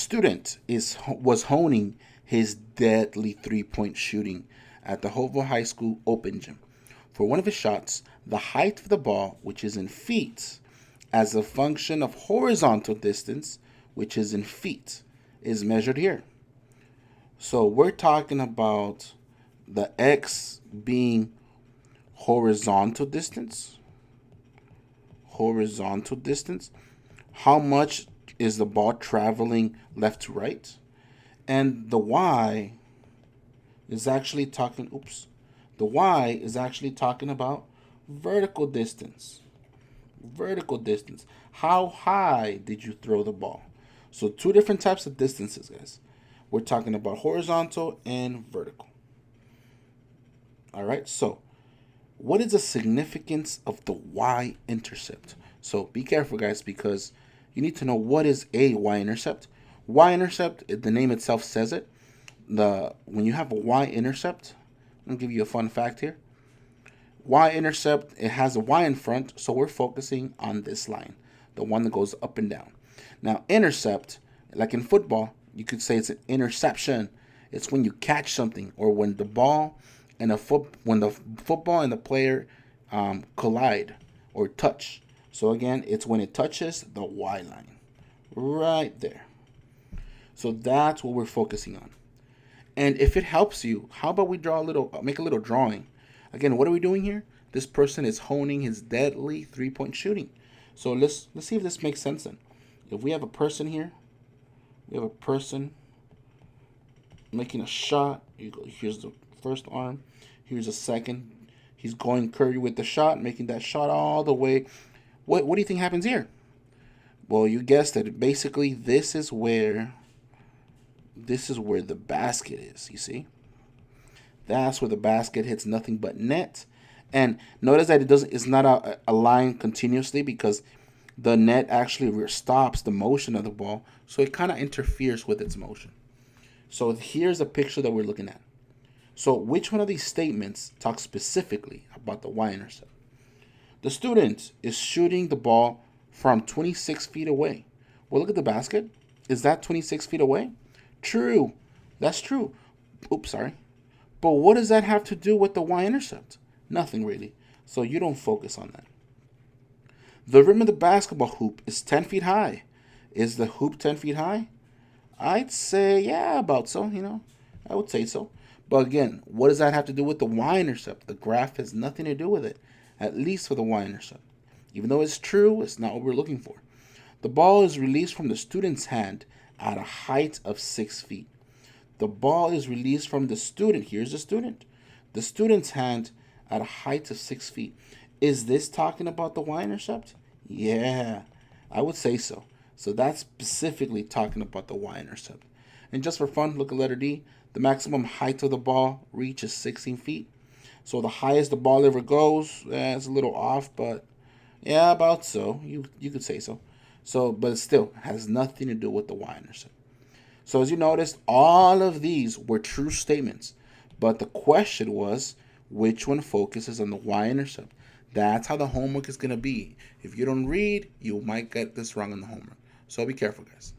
student was honing his deadly three-point shooting at the Hopeville High School open gym. For one of his shots, the height of the ball, which is in feet, as a function of horizontal distance, which is in feet, is measured here. So we're talking about the x being horizontal distance. Horizontal distance. How much is the ball traveling left to right? And the y is actually talking, the y is actually talking about vertical distance. Vertical distance. How high did you throw the ball? So two different types of distances, guys. We're talking about horizontal and vertical. All right, so what is the significance of the y-intercept? So be careful, guys, because you need to know what is a y-intercept. Y-intercept, the name itself says it. When you have a y-intercept, I'm going to give you a fun fact here. Y-intercept, it has a y in front, so we're focusing on this line, the one that goes up and down. Now, intercept, like in football, you could say it's an interception. It's when you catch something, or when the ball and when the football and the player collide or touch. So again, it's when it touches the Y line, right there. So that's what we're focusing on. And if it helps you, how about we make a little drawing? Again, what are we doing here? This person is honing his deadly three-point shooting. So let's see if this makes sense then. If we have a person here, we have a person making a shot. Here's the first arm. Here's a second. He's going Curry with the shot, making that shot all the way. What do you think happens here? Well, you guessed it. Basically, this is where the basket is, you see? That's where the basket hits nothing but net. And notice that it's not a line continuously, because the net actually stops the motion of the ball, so it kind of interferes with its motion. So here's a picture that we're looking at. So which one of these statements talks specifically about the y-intercept? The student is shooting the ball from 26 feet away. Well, look at the basket. Is that 26 feet away? True. That's true. Oops, sorry. But what does that have to do with the y-intercept? Nothing really. So you don't focus on that. The rim of the basketball hoop is 10 feet high. Is the hoop 10 feet high? I'd say, yeah, about so, I would say so. But again, what does that have to do with the y-intercept? The graph has nothing to do with it, at least for the y-intercept. Even though it's true, it's not what we're looking for. The ball is released from the student's hand at a height of 6 feet. The ball is released from the student. Here's the student. The student's hand at a height of 6 feet. Is this talking about the y-intercept? Yeah, I would say so. So that's specifically talking about the y-intercept. And just for fun, look at letter D. The maximum height of the ball reaches 16 feet. So the highest the ball ever goes, it's a little off, but yeah, about so. You could say so. So, but it still has nothing to do with the y-intercept. So as you noticed, all of these were true statements. But the question was, which one focuses on the y-intercept? That's how the homework is going to be. If you don't read, you might get this wrong in the homework. So be careful, guys.